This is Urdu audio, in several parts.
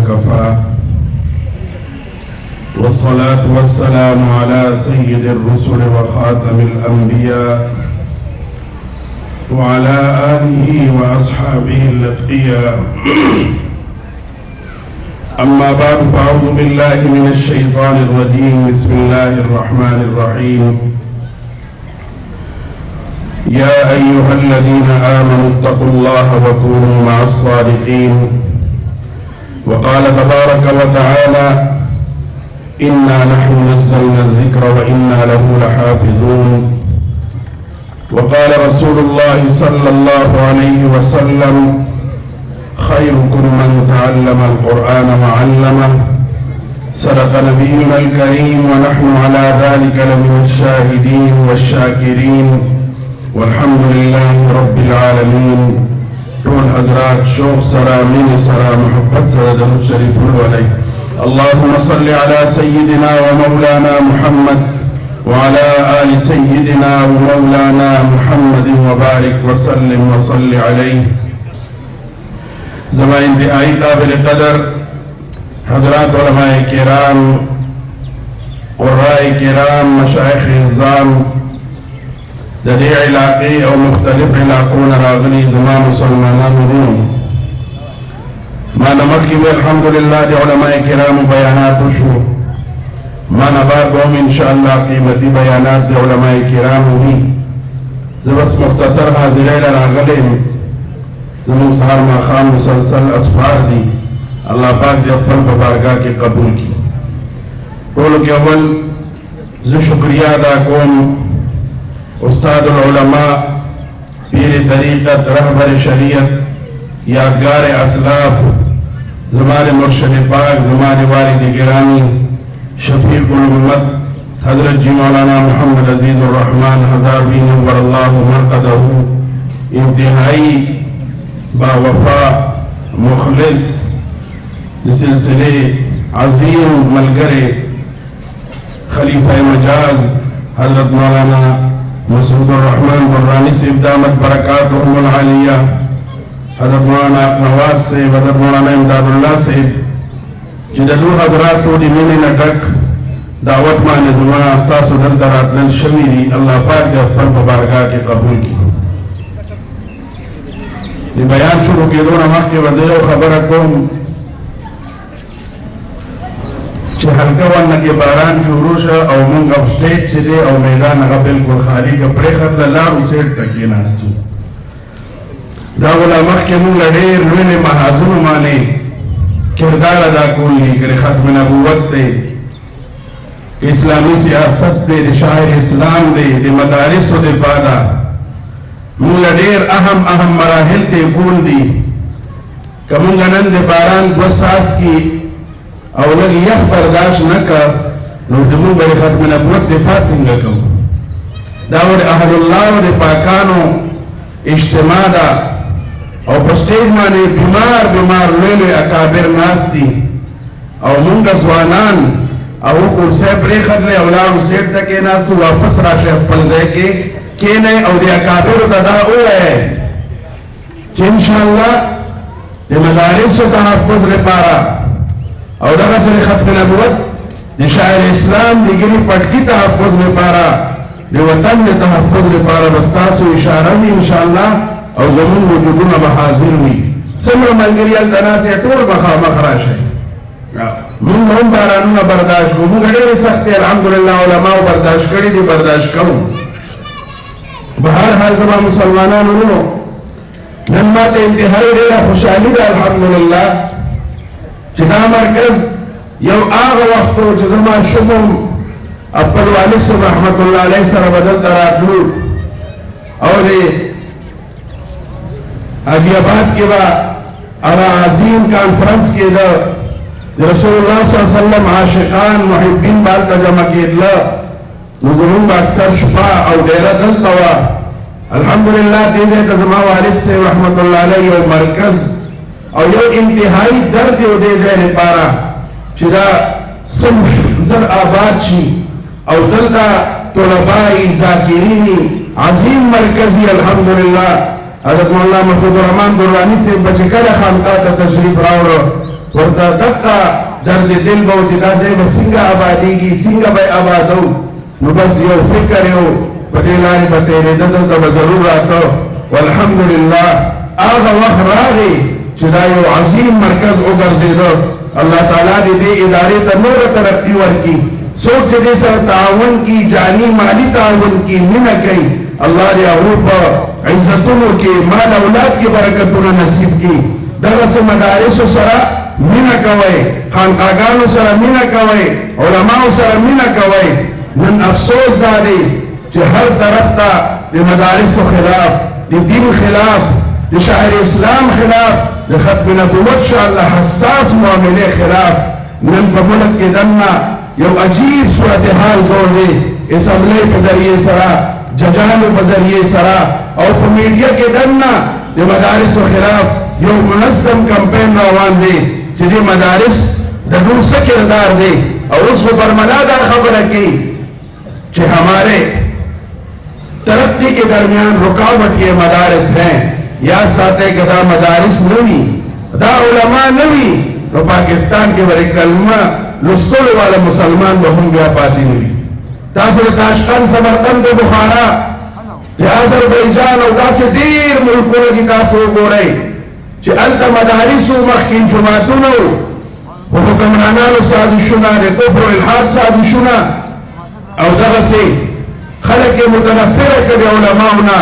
وكفى والصلاة والسلام على سيد الرسل وخاتم الأنبياء وعلى آله وأصحابه الأتقياء أما بعد فأعوذ بالله من الشيطان الرجيم بسم الله الرحمن الرحيم يا أيها الذين آمنوا اتقوا الله وكونوا مع الصادقين وقال تبارك وتعالى إنا نحن نزلنا الذكر وإنا له لحافظون وقال رسول الله صلى الله عليه وسلم خيركم من تعلم القرآن وعلمه صدق نبينا الكريم ونحن على ذلك لمن الشاهدين والشاكرين والحمد لله رب العالمين. طول حضرات شوق سلامين سلام محبت سردم شريف الولي اللهم صل على سيدنا ومولانا محمد وعلى آل سيدنا ومولانا محمد وبارك وسلم وصل عليه. زمان انتهائی قابل قدر حضرات علماء کرام قراء کرام مشایخ عظام ددی علاقی او مختلف علاقون راغلی زمان مسلمانان روم ما نمخی الحمدللہ دی علماء کرام بیانات شو ما نبار بهم انشاءاللہ قیمتی بیانات دی علماء کرام ہوئی زبس مختصر حاضرین راغلیم زمون سہار ماخام مسلسل اسفار دی اللہ پاک دی اپن ببارگاہ کے قبول کی. قولو کے اول زو شکریہ ادا کوم استاد العلماء پیر طریقت رہبر شریعت یادگار اسلاف زمان مرشد پاک زمان والد گرامی شفیق الامت حضرت جی مولانا محمد عزیز الرحمن ہزار بین نور اللہ مرقدہ انتہائی با وفا مخلص لسلسلے عظیم ملگر خلیفہ مجاز حضرت مولانا مسعود الرحمن برانی سے دامت برکاتہم العالیہ حضرت مولانا نواز سے حضرت مولانا امداد اللہ سے جدلو حضرات تو دی میں نٹک دعوت مان زمان استاس و دل درات لن شمیری اللہ پاک دے اپن ببارگاہ کے قبول کی. دی بیان شروع کے دون اماق کے وزیر و خبر اکوم چه حلقه وانا کے باران شروع شا او منگ اب سٹیج چه دے او میدان اگا بلکل خالی کا پڑے خط لارو سیٹ تکی ناستو دا علماء کے منگ لڑیر روین محاضر مانے کردار ادا کول لی کرے ختم نبوت دے اسلامی سیاست دے دے شاعر اسلام دے دے مدارس و دفاع دا منگ لڑیر اہم مراحل تے کول دی کہ منگ نند باران دو ساس کی او لگی یخ برداشت نکا نو دمون بری ختم نبوت دفاع سنگا کم داود اہل اللہ و دے پاکانو اجتماع دا او پسٹیج مانے بیمار لیلے اکابر ناستی او منگا سوانان او کرسے بریخت لے اولارو سیٹ تکے ناستو واپس راشے پلزے کے کینے او دے اکابر دا اوئے چی انشاءاللہ دے مدارس و تحفظ رپارا اور دغه سره ختم نبوت د شاعر اسلام دیگری پټکی تحفظ لپاره د وطن د تحفظ لپاره بستاسو اشاره وي انشاءالله او زمون وجودونه به حاضر وي څومره ملګریان د ناسې ټول مخامخ راشي موږ هم بارانونه برداشت کوو موږ ډېرې سختۍ الحمدلله علماو برداشت کړي دي برداشت کوو به هر حال زما مسلمانانو ورونو نن ماته انتهایی ډېره خوشحالي ده الحمدلله چې دا مرکز یو آغا وقتو چې زما شمم اپل والد صاحب رحمت اللہ علیہ سره بدل دراتلو او دی آگی آباد کے با ارا عظیم کانفرنس کے دا رسول اللہ صلی اللہ علیہ وسلم عاشقان محبین بالتا جمع کیدلا نظرون با اکثر شفا او دیرہ دلتوا الحمدللہ دیدے تزما والد سے رحمت اللہ علیہ و مرکز او یو انتہائی درد او دے دے پارا چرا صبح زر آباد شی او دلتا طلبائی ذاکرینی عظیم مرکزی الحمدللہ حضرت مولانا محفوظ الرحمن درانی سے بچکر خانقاہ تا تشریف راوڑو ورته دغه درد دل به و چې دا ځای به څنګه آبادېږي څنګه به یې آبادو نو بس یو فکر یو په دې لارې به تېرېده دلته به ضرور راته والحمدلله هغه وخت راغی چې دا یو عظیم مرکز وګرځېده الله تعالی دې دې ادارې ته نوره ترقي ورکړي څوک چې دې سره تعاون کي جاني مالي تعاون کي مینه کوي الله دې هغوی په عزتونو کې مال اولاد کې برکتونه نصیب کړي دغسې مدارسو سره مینه کوئ خانقاګانو سره مینه کوئ علماو سره مینه کوئ نن افسوس دا دی چې هر طرف ته د مدارسو خلاف د دین خلاف د شاعر اسلام خلاف د ختم نبوت انشاءالله حساس معاملې خلاف نن په ملک کې دننه یو عجیب صورتحال جوړ دی اسمبلی په ذریعې سره ججانو په ذریعې سره او په میډیا کې دننه د مدارسو خلاف یو منظم کمپین روان دی چې دې مدارس د ټول څه کردار دی او اوس خو برملا دا خبره کوي کہ ہمارے ترقی کے درمیان رکاوٹ یہ مدارس ہیں یا ساتے گدا مدارس نوی دا علماء نوی تو پاکستان کے بڑے کلمہ لستول والا مسلمان بہن گیا پاتی نوی تاثر تاشقند سمرقند بخارا یا آذربائیجان او تاثر دیر ملکوں کی تاثر گو رہی چھ التا مدارسو مخین جماعتونو و حکمرانانو سازشونا دے کفر و الحاد سازشونا او دغسی خلق متنفره کدی علماؤنا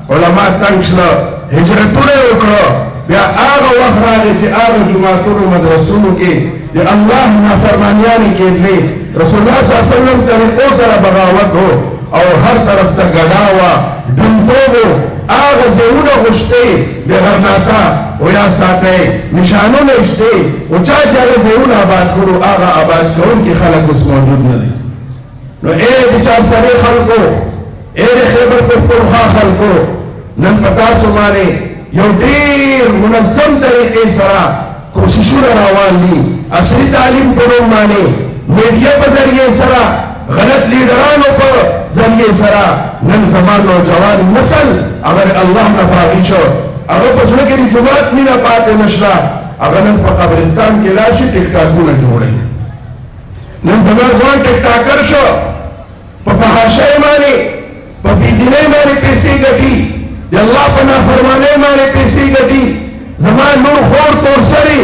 علماء تنگشلا هجرتونه وکړه بیا هغه وخت راغی چې هغه جماعتونو مدرسونو کې د الله نافرمانیانې کېدلې رسول الله صلی الله علیه وسلم طریقو سره بغاوت هو او هر طرف ته ګډا وه ډونټوب و هغه ځایونه غوښتې د غرناټه او یا ساتئ نشانونه شته او چا چې هغه ځایونه آباد کړو هغه آباد کوونکي خلک اوس موجود نه دي نو اے بچار سرے خلقو اے خیبر پختونخوا خلقو نن پتا سمانے یو دیر منظم طریقے سرا کوششوں روان لی اصلی تعلیم پڑھو مانے میڈیا پر ذریعے سرا غلط لیڈرانوں پر ذریعے سرا نن زمان نوجوان نسل اگر اللہ نہ باغیچو اگر پسنے کے لیے جماعت میں نہ پاتے نشرا اگر نن پا قبرستان کے لاشی ٹک ٹاکوں نہ جوڑے نن زمان زمان ٹک ٹاکر شو پا فحاشای مانے پا بیدینے مانے پیسے گٹی یا اللہ پا نافرمانے مانے پیسے گٹی زمان نور خور تور سری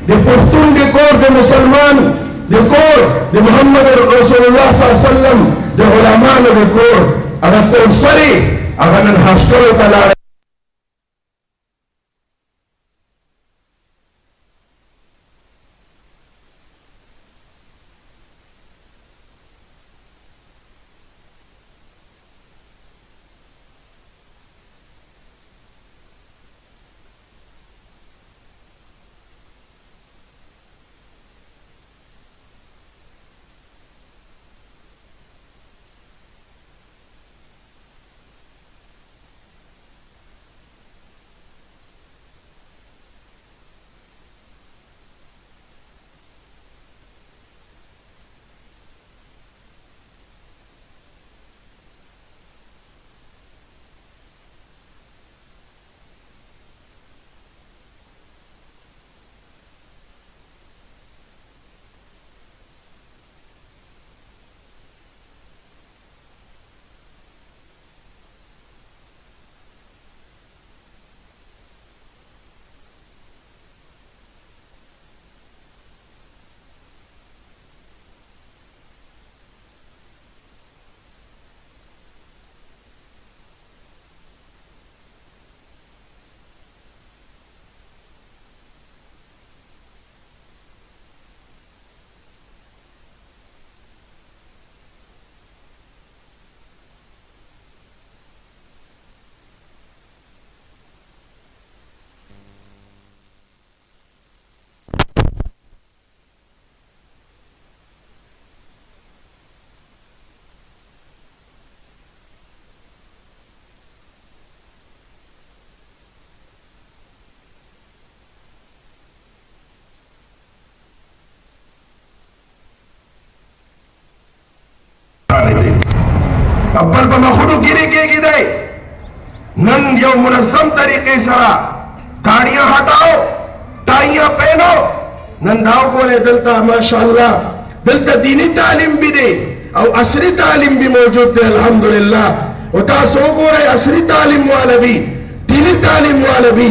دے پختون دے کور دے مسلمان دے کور دے محمد رسول اللہ صلی اللہ علیہ وسلم دے علمان دے کور اگر تور سری اگر نن ہاشتر تلار اپل پا مخونو گیرے کے گی دے نن یو منظم طریقے سرا داڑیاں ہٹاؤ ٹائیاں پہنو نن دا وګورئ دلته ماشاءالله دلته دینی تعلیم بھی دی او عصری تعلیم بھی موجود دی الحمدللہ. او تاسو وګورئ عصری تعلیم والا بھی دینی تعلیم والا بھی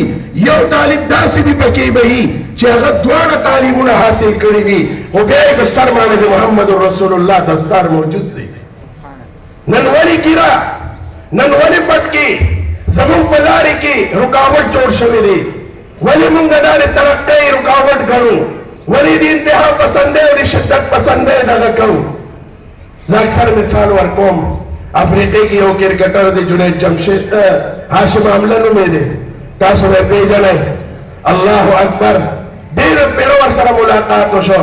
یو طالب داسې بھی پکې بهي چې هغه دواړه تعلیمونه حاصل کړي دي خو بیا یې په سر باندې د محمد رسول الله دستار موجود دی. نن ولې ګیره نن ولې پټکي زموږ په لارې کې رکاوټ جوړ شوی دی؟ ولې موږ دا د ترقۍ رکاوټ ګڼو؟ ولې د انتها پسندۍ او د شدت پسندۍ دغه کوو؟ زه اکثر مثال ورکوم. افریقې کې یو کرکټر دی جنید جمشید هاشم حمله نومې دی، تاسو به پیژنئ. الله اکبر. ډېر پیره ورسره ملاقات وشو،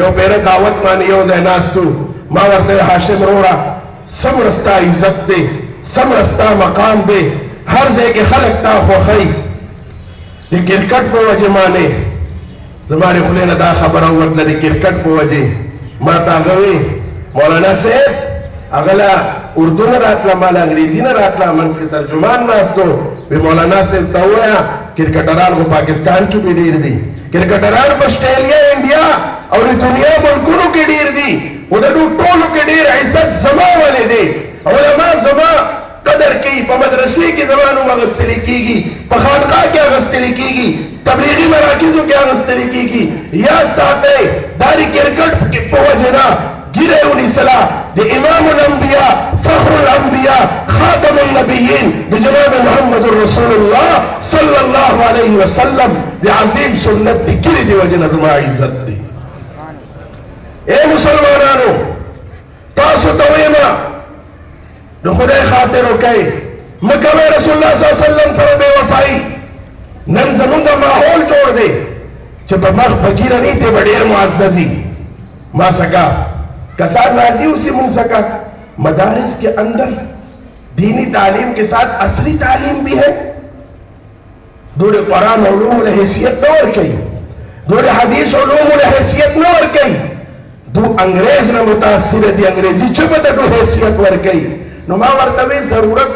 یو پیره دعوت باندې یو ځای ناست وو. ما ورته هاشم وروره څومره ستا عزت دی، څومره ستا مقام دی، هر ځای کې خلک تا خوښوي، د کرکټ په وجې باندې زما د خولې نه دا خبره ووتله د کرکټ په وجې. ما ته هغه وی مولانا صاحب هغه له اردو نه راتله، ما له انګریزي نه راتله، منځ کې ترجمان ناست و. وی مولانا صاحب ته ووایه کرکټران خو پاکستان کې بھی ډېر دي، کرکټران په اسټرالیا انډیا او د دنیا ملکونو کې ډېر دي، خو د دوی ټولو کې ډېر عزت زما ولې دی؟ علما زما قدر کوي، په مدرسې کې زما نوم اخیستلی کېږي، په خانقاه کې اخیستلی کېږي، تبلیغي مراکزو کې اخیستلی کېږي. یاد ساتئ دا د کرکټ په وجې نه ګیره یې ونیسله د امام الانبیاء فخر الانبیاء خاتم النبیین د جناب محمد رسول الله صلی الله علیه وسلم د عظیم سنت د ګیرې د وجې نه زما عزت دی. اے مسلمانانو تاسو ته وایم د خدای خاطر وکئ، مه کوئ رسول الله صلی الله علیه وسلم سره بې وفایي. نن زمونږ ماحول جوړ دی چې په مخ په ګیره نه دی به ډېر معززي. ما سکا کسان راضی اسی مونږ سکا مدارس کے اندر دینی تعلیم کے ساتھ عصری تعلیم بھی ہے. دور قرآن علوم حیثیت نہ ورکئی، دور حدیث علوم حیثیت نہ ورکئی، دو انگریز نہ متاثر دی انگریزی چبت دو حیثیت ورکئی. نو ما ورتوی ضرورت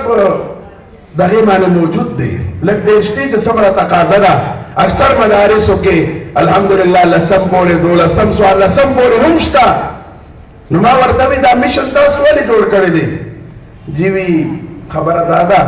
دغه معنی موجود دی لکه دشتي چې سمره تقاضا ده. اکثر مدارسو کې الحمدلله لسم پورې دولسم څوارلسم پورې هم شته. نو ما ورته وی دا میشن تاسو ولې جوړ کړی دی؟ جی وی خبره دا ده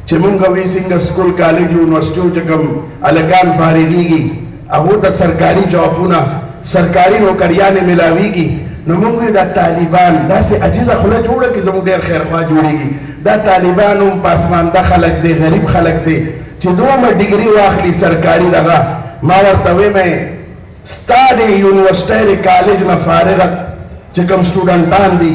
چې مونږ وی څنګه سکول کالج یونیورسيټو چې کوم الګان فارغيږي هغه ته سرکاري جابونه سرکاري نوکریانې ملاويږي. نو مونږ دا طالبان داسې عجیزه خوله جوړه کړي زموږ ډېر خیرخوا جوړېږي. دا طالبان هم پاسمانده خلک دی، غریب خلک دی چې دومره ډیګري واخلي سرکاري دغه. ما ورته وی مې ستا د یونیورسټۍ د کالج نه فارغه چې کوم سټوډنټان دي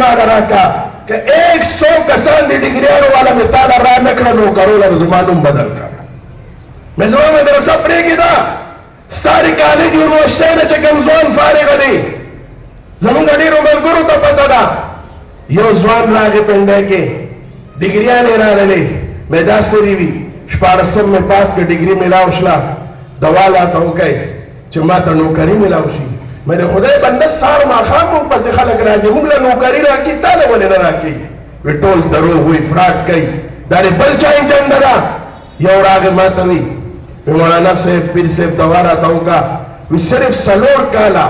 ماله راکړه که 100 کسان د ډیګریانو والا مې تاله را نه کړه نو کروله زما نوم بدل کړه. مې زما مدرسه پرېږده ستا د کالج یونیورسټۍ نه چې کوم ځوان فارغه دی زمونږ ډېرو ملګرو ته پته ده. یو ځوان راغی پنډۍ کې ډیګریانې راغلې مې داسې وي 14 مې پاس که ډیګري میلاو شله دوا راته وکئ چې ما ته نوکري میلاو شي. مې د خدای بنده سهار ماښام موږ پسې خلک راځي موږ له نوکري راکړي تا له ولې نه راکړي؟ وی ټول دروغ وایي فراډ کوي دا د بل چا ایجنډه ده. یو راغی ما ته وي مولانا صاحب پیر صاحب دوا راته وکړه. وی صرف 4 کاله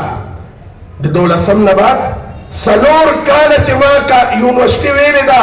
د 12 نه بعد 4 کاله چې ما یونیورسټي ویلې ده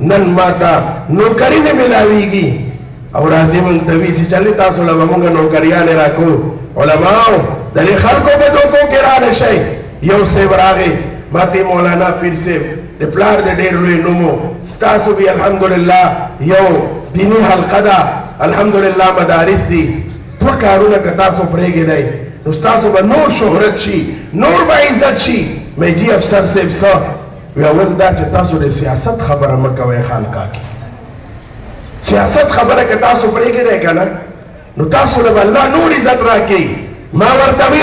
نن ما ته نوکري نه میلاویږي او راځي مونږ ته وي چې چلې تاسو له به مونږ نوکریانې راکړو. علماو د دې خلکو په دوکو کې را نه شئ. یو صاحب راغی ما ته مولانا پیر صاحب د پلار د ډېر لوی نوم و ستاسو بي الحمدلله یو دیني حلقه ده الحمدلله مدارس دي 2 کارونه که تاسو پرېږدئ نو ستاسو به نور شهرت شي نور به عزت شي. مې جي افسر صاحب څه وی اول دا چې تاسو د سیاست خبره مه کوئ خانقاه کې. سیاست خبره که تاسو پرېږدئ که نه نو تاسو له به الله نور عزت راکړي. ما ورته وی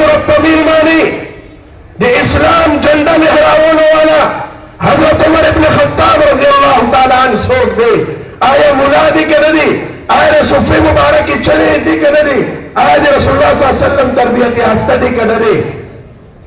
مرتبین باندې د اسلام جنډه لهراولو والا حضرت عمر ابن خطاب رضی الله تعالی عنہ څوک دی؟ آیا ملا دی که نه دی؟ آیا د صفې مبارکې چلې دی که نه دی؟ آیا د رسول الله صلی الله علیه وسلم تربیت یافته دی که نه دی؟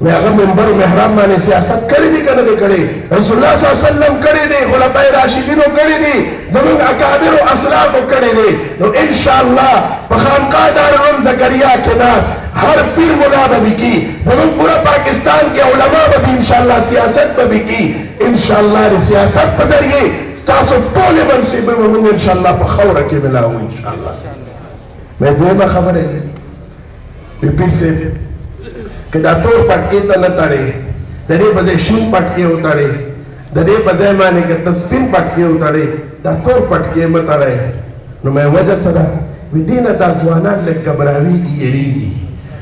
میں اگر منبر و محرام مانے سیاست کری دی کنه دی کری رسول اللہ صلی اللہ علیہ وسلم کری دی خلفاء راشدینو کری دی زمون اکابر و اسلاف کری دی نو انشاءاللہ بخانقاہ دارالعلوم زکریا کے ناس ہر پیر ملا بھی کی زمون پورا پاکستان کے علماء بھی انشاءاللہ سیاست بھی کی انشاءاللہ سیاست پر ذریعے ساسو پولے منصیبے میں انشاءاللہ پخور کے ملاؤں انشاءاللہ میں دوما خبر ہے پیر سے کہ دا تور پٹکے تا نتاڑے دنے بزے شون پٹکے اتاڑے دنے بزے مانے کہ تسپین پٹکے اتاڑے دا تور پٹکے متاڑے نو میں وجہ صدا وی دین دا زوانان لے کبراوی کی یریگی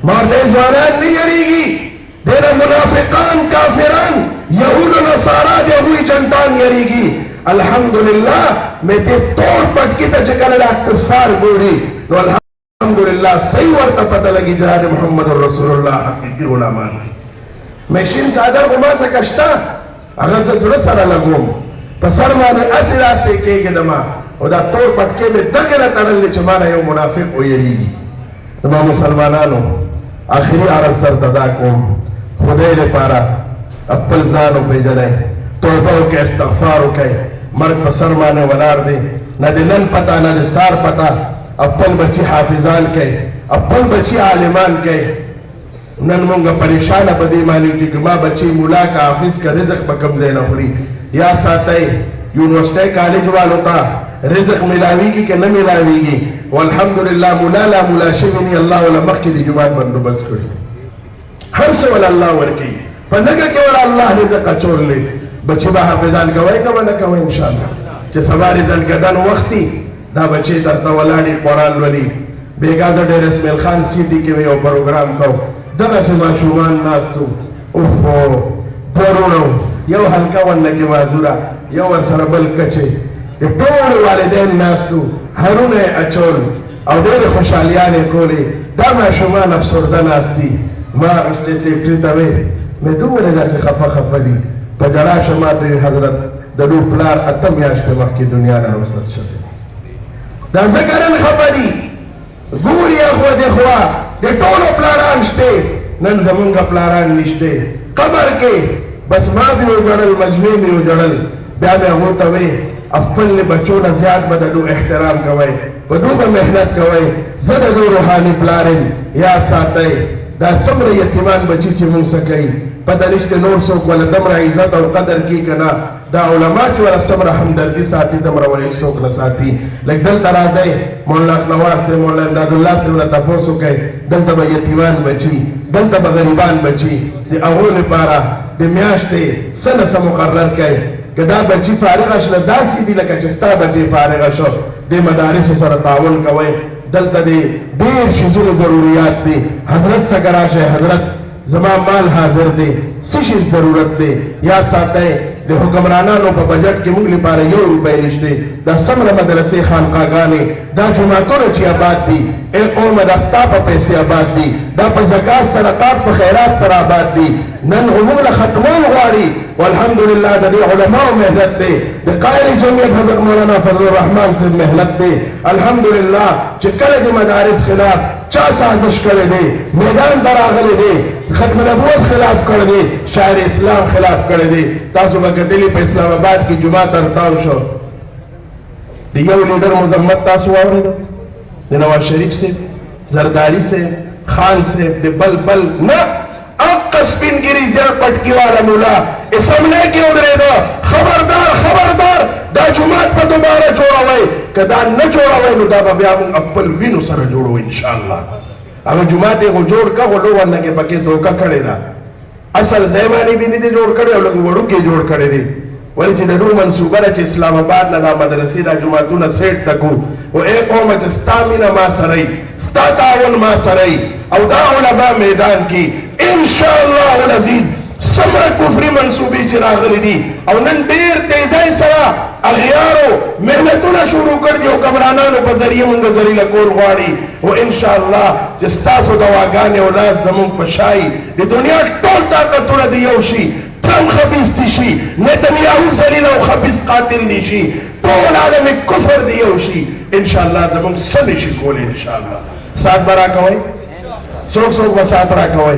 مارنے زوانان نہیں یریگی دینا منافقان کافران یہود و نصارا دے ہوئی جنتان یریگی الحمدللہ میں دے تور پٹکے تا چکل دا کفار گوری نو الحمدللہ صحیح ورطا پتہ لگی جناب محمد رسول اللہ حقیقی علماء میں شین سادر گما سکشتا اگر سے ضرور سارا لگوم پسر مانے اصل آسے کے دما و دا طور پٹکے میں دقینا تڑل چمانا یو منافق ہوئی لیگی دما مسلمانانو آخری عرض سر دادا کوم خدای لے پارا اپل زانو پہ جنائے توبہ کے استغفارو کے مرد پسر مانے ولار دے نہ دلن پتا نہ دسار پتا اپل بچی حافظان کے اپل بچی عالمان کے نن مونگا پریشان بدی مالی جی کہ ماں بچی مولا کا حافظ کا رزق بکم زینا خوری یا ساتھے یونیورسٹی کالج والوں تا رزق ملاوی کی کہ نہ ملاوی گی والحمدللہ مولا لا مولا شمینی اللہ والا مخی دی جماعت بندو بس کری ہر سے والا اللہ ورکی پندگا کہ والا اللہ رزق اچول لے بچی با حافظان کوئی کما نہ کوئی انشاءاللہ چہ سواری زن کدن وقتی دا بچے ترتا ولادی قرآن ولی بیگازہ دیر اسمیل خان سیٹی کے ویو پروگرام کو دغا سے معشومان ناستو اوفو پرونو یو حلقہ ونکی مازورا یو ورسر بل کچے یہ طول والدین ناستو حرون اچول او دیر خوشحالیانے کولے دا معشومان افسردہ ناستی ما غشتے سیپٹری تاوے میں دو ورگا سے خفا خفا دی پجڑا شما تری حضرت دلو پلار اتم یاشتے مخ کی دنیا نا رسط شده دا ذکرن خفدی گوری اخوہ دخوا دے طولو پلاران شتے نن زمون کا پلاران نشتے قبر کے بس ماں بھی اجڑل مجمع بھی اجڑل بیا میں ہوتا وے افپل نے بچوں نہ زیاد بدلو احترام کوئے ودو با محنت کوئے زددو روحانی پلارن یاد ساتے دا سمر یتیمان بچی چی مون سکئی پتہ نشتے نور سوک والا دمرہ عزت اور قدر کی کنا دا علماء چو والا سمر حمدردی ساتی دمرہ والا سوک نساتی لیک دل ترازے مولا اخنواز سے مولا امداد اللہ سے والا تپوسو کئی دل تبا یتیمان بچی دل تبا غریبان بچی دی اغول پارا دی میاشتے سن سا مقرر کئی کہ دا بچی فارغ شل دا سیدی لکا چستا بچی فارغ شل دی مدارس سر تعاون کوئی دلتا دی دیر شزور ضروریات دی حضرت سکراش ہے حضرت زمان مال حاضر دے سشی ضرورت دے یاد ساتا ہے دے حکمرانانو پا بجٹ کی مگلی پارے یو روپے نشتے دا سمر مدرسے خانقاگانے دا جماعتون چی آباد دی اے قوم دستا پا پیسے آباد دی دا پا زکاة صدقات پا خیرات سر آباد دی نن عمول ختمون غواری والحمدللہ دا دی علماء محلت دے دی قائل جمعیت حضرت مولانا فضل الرحمن سے محلت دے الحمدللہ چکل دی مدارس خلاف چا سازش کرے دے میدان در آغلے دے ختم نبوت خلاف کر دے شاعر اسلام خلاف کر دے تاسو بکتلی پہ اسلام آباد کی جماعت ارتاو شو دیگه لیڈر مزمت تاسو آوری دو دی نواز شریف سے زرداری سے خان سے دی بل بل نا اقص پین گیری زیر پٹکی والا مولا اسملے کی ادرے دو خبردار خبردار دا جماعت پا دوبارہ جوڑا ہوئے کہ دا نہ جوڑا ہوئے نو دا بیامون افپل وینو سر جوڑو انشاءاللہ اگر جماعت کو جوڑ کا وہ لوگ اللہ کے پکے دھوکہ کھڑے دا اصل زیمانی بھی نہیں دے جوڑ کھڑے اور لوگ وڑو کے جوڑ کھڑے دے ولی چی درو منصوبہ رچ اسلام آباد نا مدرسی دا جماعتون سیٹ تکو وہ ایک قوم چی ستامینہ ما سرائی ستا تعاون ما سرائی او دا علماء میدان کی انشاءاللہ العزیز سمر کفری منصوبی چراغلی دی او نن دیر تیزائی سرا اغیارو محنتونا شروع کر دی حکمرانانو پا ذریعہ منگا ذریع لکول غواری و انشاءاللہ جستاسو دواگانے اولاد زمون پشائی دی دنیا ٹول طاقتونا دیوشی ٹرم خبیص دیشی نتنیاہو ذلیل و خبیص قاتل دیشی طول عالم کفر دیوشی انشاءاللہ زمون سمیشی کولے انشاءاللہ ساتھ برا کوئی سوک سوک با ساتھ را کوئی